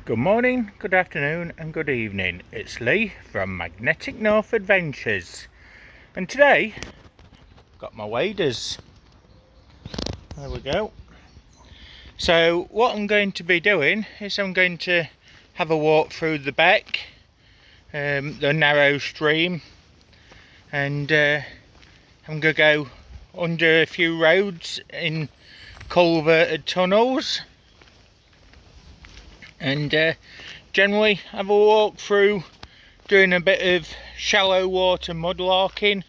Good morning, good afternoon and good evening. It's Lee from Magnetic North Adventures, and today got my waders. There we go. So what I'm going to be doing is I'm going to have a walk through the beck, the narrow stream, and I'm going to go under a few roads in culverted tunnels, and generally have a walk through doing a bit of shallow water mudlarking,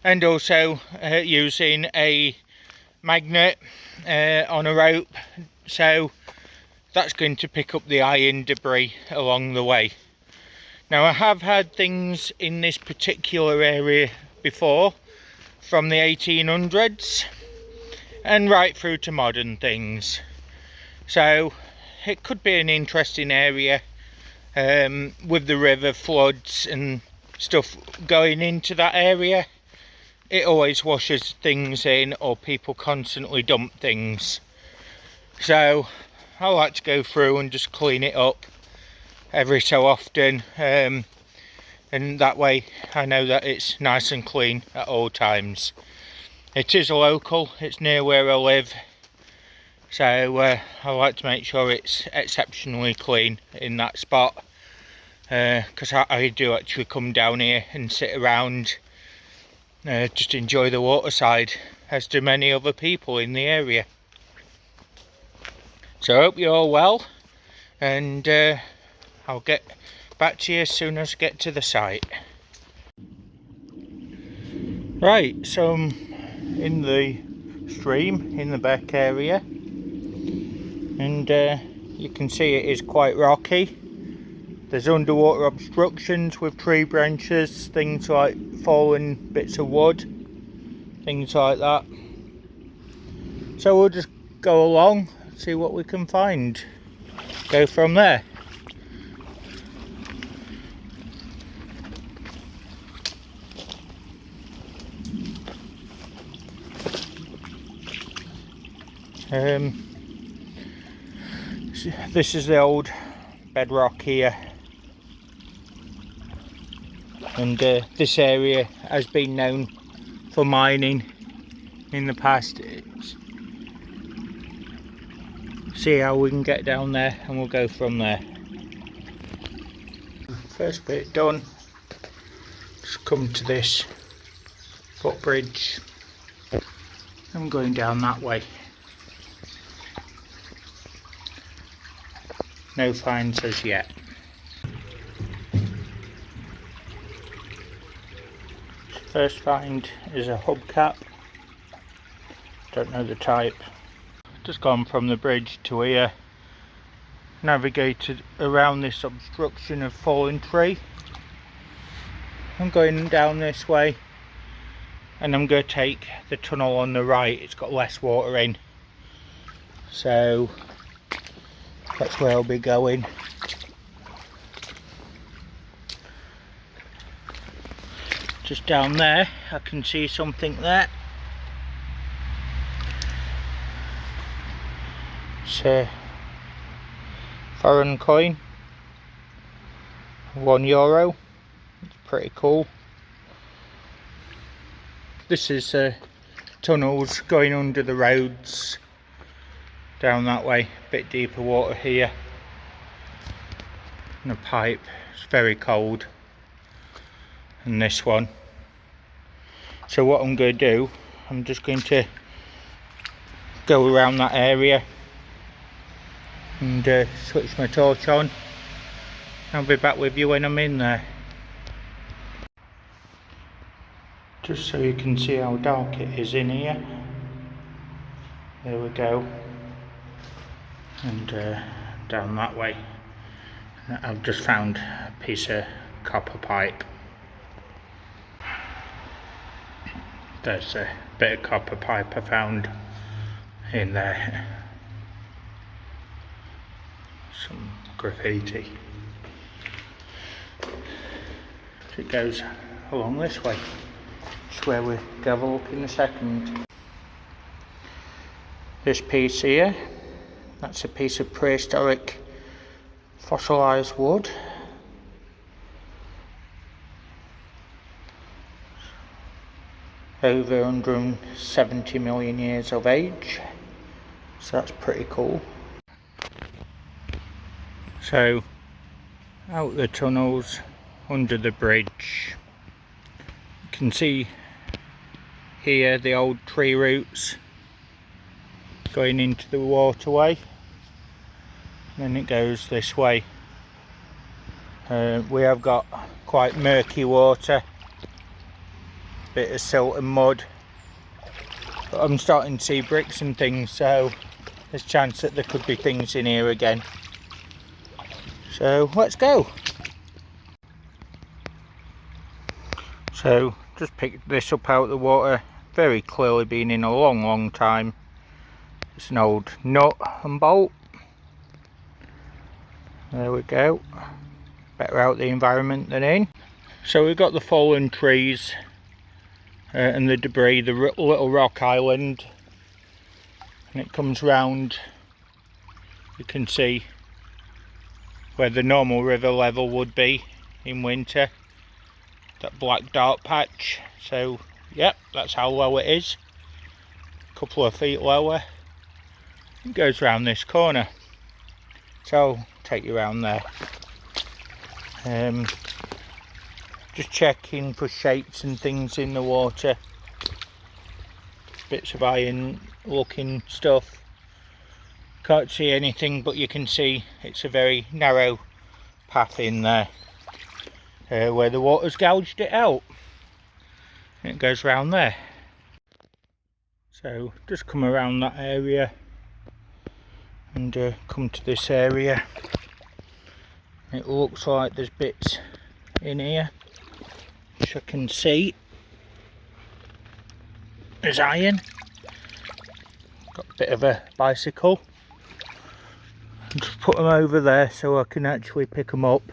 and also using a magnet on a rope, so that's going to pick up the iron debris along the way. Now, I have had things in this particular area before, from the 1800s and right through to modern things, so it could be an interesting area with the river floods and stuff going into that area. It always washes things in, or people constantly dump things, so I like to go through and just clean it up every so often, and that way I know that it's nice and clean at all times. It is local, it's near where I live, so I like to make sure it's exceptionally clean in that spot, because I do actually come down here and sit around, just enjoy the waterside, as do many other people in the area. So I hope you're all well, and I'll get back to you as soon as I get to the site. Right, so I'm in the stream in the beck area, and you can see it is quite rocky. There's underwater obstructions with tree branches, things like fallen bits of wood, things like that. So we'll just go along, see what we can find, go from there. This is the old bedrock here, and this area has been known for mining in the past. See how we can get down there, and we'll go from there. First bit done, just come to this footbridge. I'm going down that way. No finds as yet. First find is a hubcap. Don't know the type. Just gone from the bridge to here. Navigated around this obstruction of fallen tree. I'm going down this way, and I'm going to take the tunnel on the right. It's got less water in, so that's where I'll be going. Just down there, I can see something there. It's a foreign coin, €1. It's pretty cool. This is tunnels going under the roads down that way, a bit deeper water here, and a pipe. It's very cold, and this one. So what I'm going to do, I'm just going to go around that area and switch my torch on. I'll be back with you when I'm in there. Just so you can see how dark it is in here. There we go. And down that way, I've just found a piece of copper pipe. There's a bit of copper pipe I found in there. Some graffiti. So it goes along this way. Just where we'll go have a look in a second. This piece here, that's a piece of prehistoric Fossilised wood. Over 170 million years of age, so that's pretty cool. So out the tunnels under the bridge, you can see here the old tree roots going into the waterway, and then it goes this way. We have got quite murky water, bit of silt and mud, but I'm starting to see bricks and things, so there's a chance that there could be things in here again. So let's go. So just picked this up out of the water, very clearly been in a long time. It's an old nut and bolt. There we go, better out the environment than in. So we've got the fallen trees and the debris, the little rock island, and it comes round. You can see where the normal river level would be in winter, that black dark patch. So yep, that's how low it is, a couple of feet lower. It goes round this corner, so I'll take you around there. Just checking for shapes and things in the water, bits of iron looking stuff. Can't see anything, but you can see it's a very narrow path in there where the water's gouged it out, and it goes round there. So just come around that area and come to this area. It looks like there's bits in here which I can see. There's iron. Got a bit of a bicycle. Just put them over there so I can actually pick them up.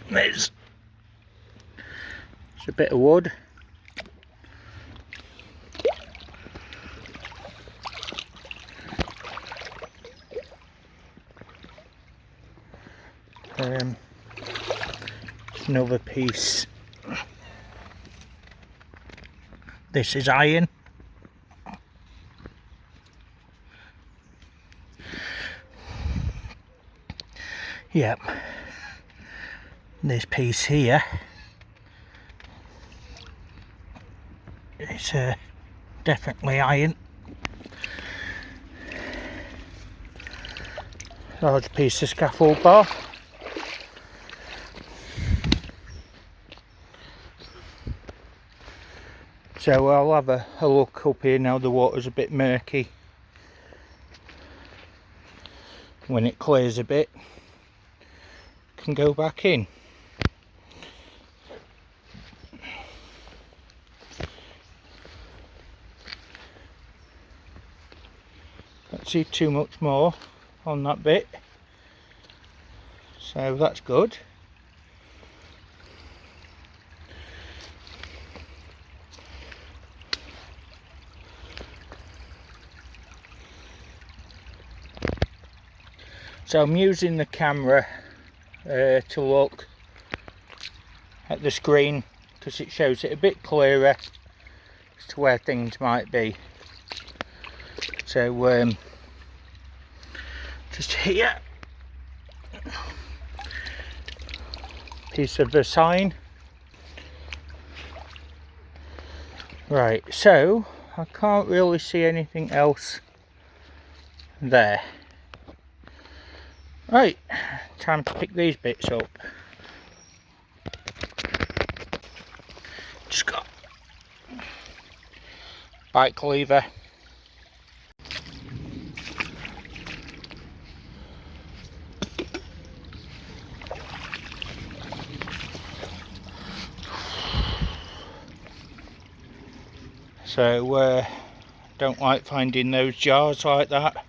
There's a bit of wood. Another piece. This is iron. Yep. This piece here, it's definitely iron. Large piece of scaffold bar. So I'll have a look up here now. The water's a bit murky. When it clears a bit, can go back in. Can't see too much more on that bit, so that's good. So I'm using the camera to look at the screen because it shows it a bit clearer as to where things might be. So just here, piece of the sign. Right, so I can't really see anything else there. Right, time to pick these bits up. Just got bike lever. So don't like finding those jars like that.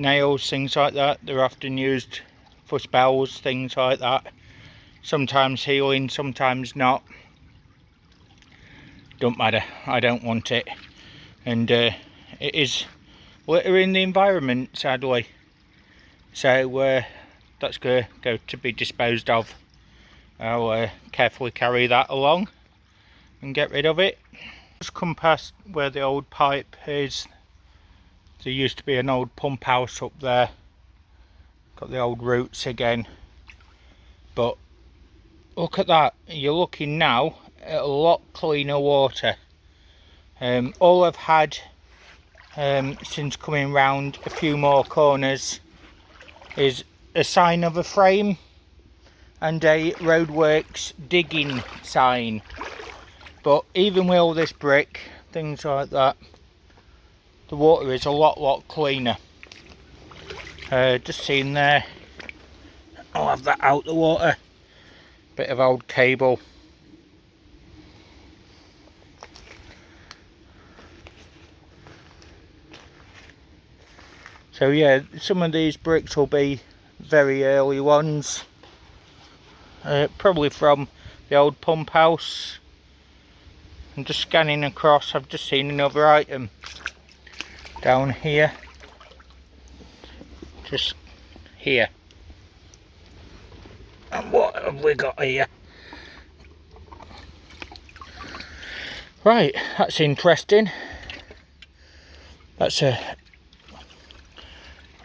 Nails, things like that, they're often used for spells, things like that. Sometimes healing, sometimes not. Don't matter, I don't want it. And it is littering the environment, sadly. So that's going to go to be disposed of. I'll carefully carry that along and get rid of it. Just come past where the old pipe is. There used to be an old pump house up there. Got the old roots again. But look at that. You're looking now at a lot cleaner water. All I've had since coming round a few more corners is a sign of a frame and a roadworks digging sign. But even with all this brick, things like that, the water is a lot cleaner. Just seen there, I'll have that out the water. Bit of old cable. So yeah, some of these bricks will be very early ones. Probably from the old pump house. I'm just scanning across, I've just seen another item down here. Just here. And what have we got here? Right, that's interesting. That's a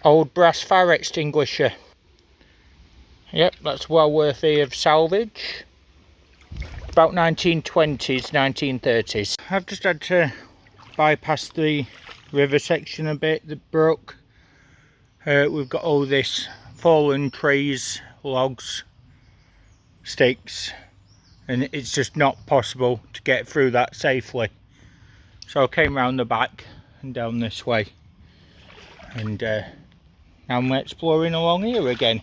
old brass fire extinguisher. Yep, that's well worthy of salvage. About 1920s, 1930s. I've just had to bypass the river section a bit, the brook. We've got all this fallen trees, logs, sticks, and it's just not possible to get through that safely. So I came round the back and down this way, and now I'm exploring along here again.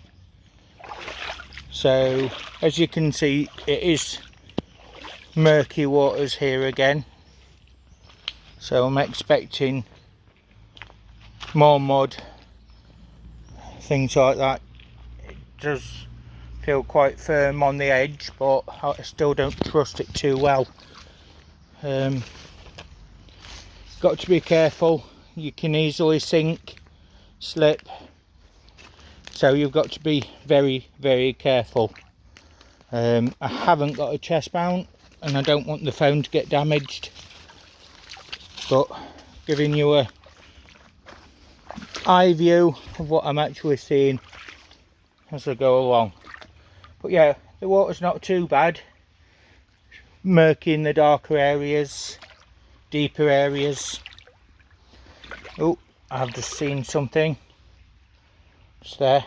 So as you can see, it is murky waters here again, so I'm expecting more mud, things like that. It does feel quite firm on the edge, but I still don't trust it too well. Got to be careful, you can easily sink, slip, so you've got to be very careful. I haven't got a chest mount and I don't want the phone to get damaged, but giving you a eye view of what I'm actually seeing as I go along. But yeah, the water's not too bad. Murky in the darker areas, deeper areas. Oh, I've just seen something. It's there.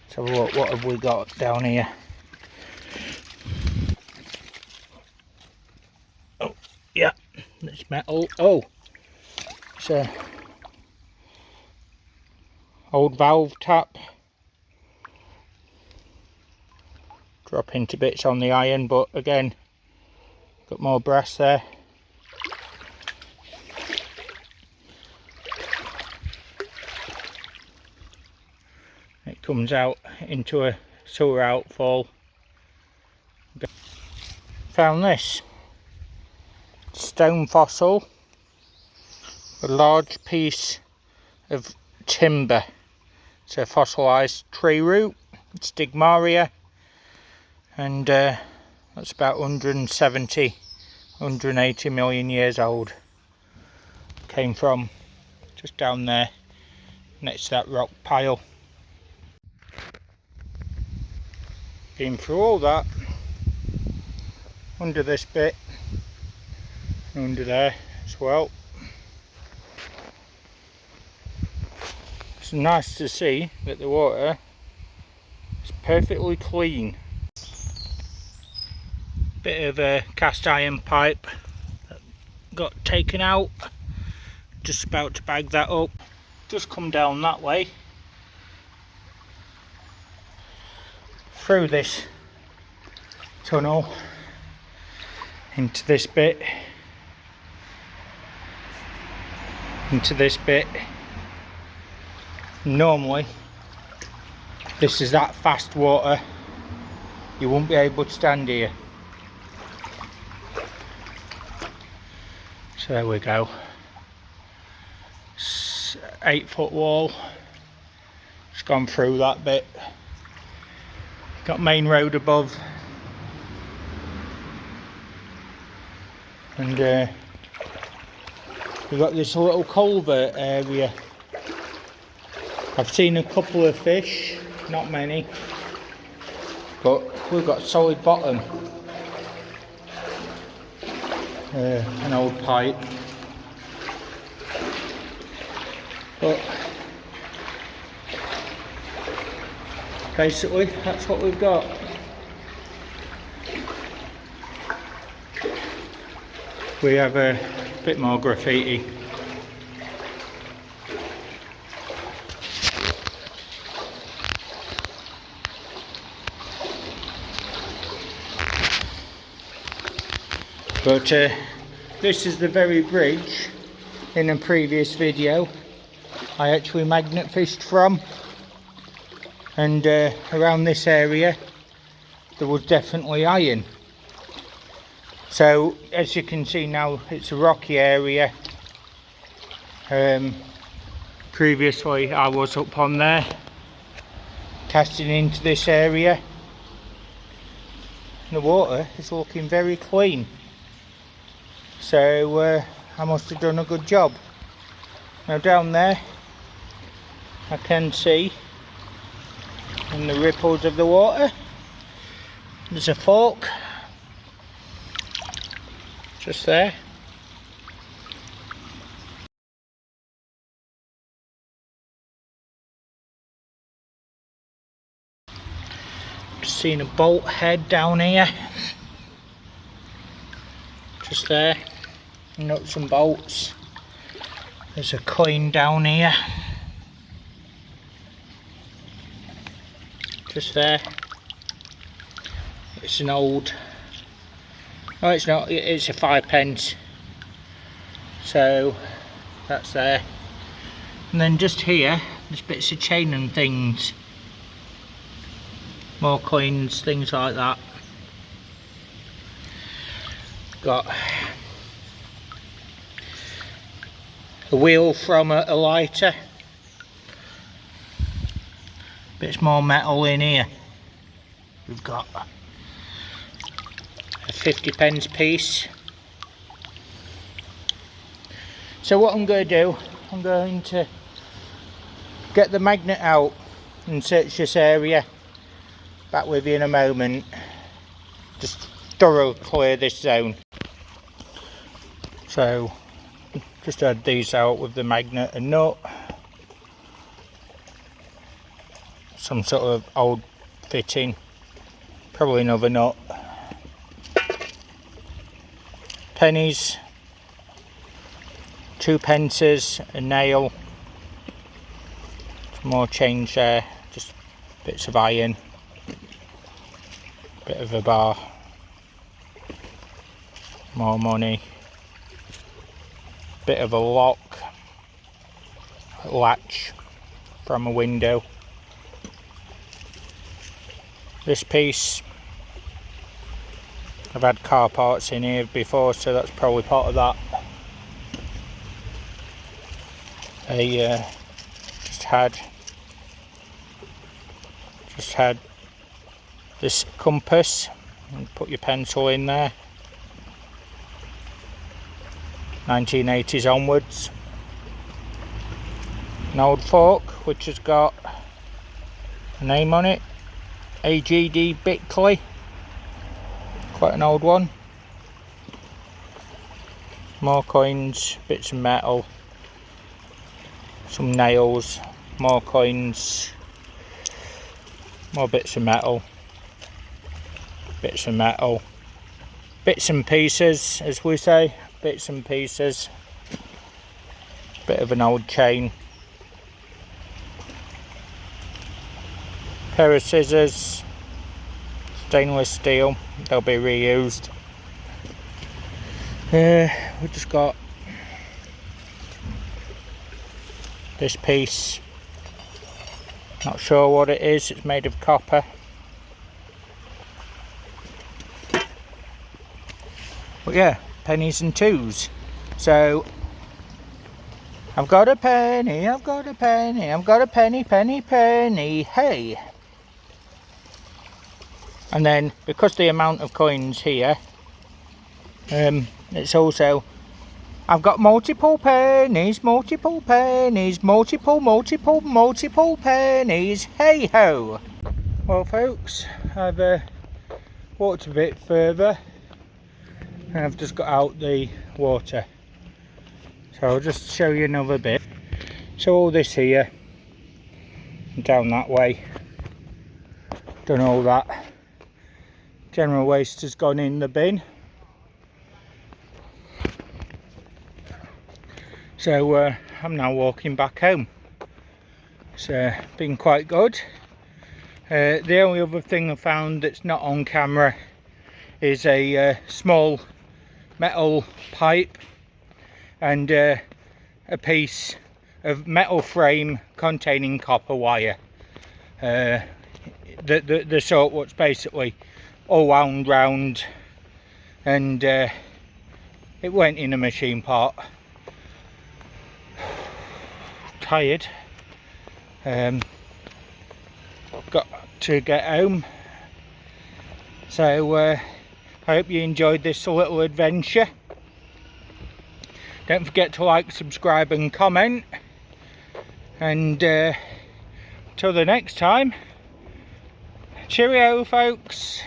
Let's have a look, what have we got down here? Oh, yeah, it's metal. Oh, it's a old valve tap. Dropping to bits on the iron, but again, got more brass there. It comes out into a sewer outfall. Found this stone fossil, a large piece of timber. It's a fossilised tree root, stigmaria, and that's about 170, 180 million years old. Came from just down there next to that rock pile. Been through all that, under this bit, under there as well. It's nice to see that the water is perfectly clean. Bit of a cast iron pipe that got taken out, just about to bag that up. Just come down that way, through this tunnel, into this bit, into this bit. Normally this is that fast water, you won't be able to stand here. So there we go. That's 8-foot wall. It's gone through that bit. Got main road above. And we've got this little culvert area. I've seen a couple of fish, not many, but we've got solid bottom. An old pipe. But basically that's what we've got. We have a bit more graffiti. But this is the very bridge in a previous video I actually magnet fished from, and around this area there was definitely iron. So as you can see now, it's a rocky area. Previously I was up on there casting into this area. The water is looking very clean, so I must have done a good job. Now down there I can see in the ripples of the water there's a fork just there. Just seen a bolt head down here, just there, nuts and bolts. There's a coin down here, just there. It's an old, oh it's not, it's a 5p, so that's there. And then just here there's bits of chain and things, more coins, things like that. Got a wheel from a lighter, bits more metal in here. We've got a 50p piece. So what I'm going to do, I'm going to get the magnet out and search this area. Back with you in a moment. Just thoroughly clear this zone. So just add these out with the magnet and nut. Some sort of old fitting, probably another nut. Pennies, 2 pences, a nail, some more change there, just bits of iron, bit of a bar, more money, bit of a lock, a latch from a window. This piece, I've had car parts in here before, so that's probably part of that. Just had this compass, and put your pencil in there. 1980s onwards. An old fork which has got a name on it, AGD Bickley, quite an old one. More coins, bits of metal, some nails, more coins, more bits of metal, bits of metal, bits and pieces, as we say, bits and pieces, bit of an old chain, pair of scissors, stainless steel, they'll be reused. We've just got this piece, not sure what it is, it's made of copper. But yeah, pennies and twos. So I've got a penny, I've got a penny, I've got a penny, penny, penny, hey! And then, because the amount of coins here, it's also, I've got multiple pennies, multiple pennies, multiple pennies, hey ho! Well folks, I've walked a bit further and I've just got out the water. So I'll just show you another bit. So all this here, down that way, done all that. General waste has gone in the bin. So I'm now walking back home. It's been quite good. The only other thing I found that's not on camera is a small metal pipe and a piece of metal frame containing copper wire. The sort what's basically all wound round, and it went in a machine part. Tired. Got to get home. So I hope you enjoyed this little adventure. Don't forget to like, subscribe and comment. And till the next time, cheerio folks.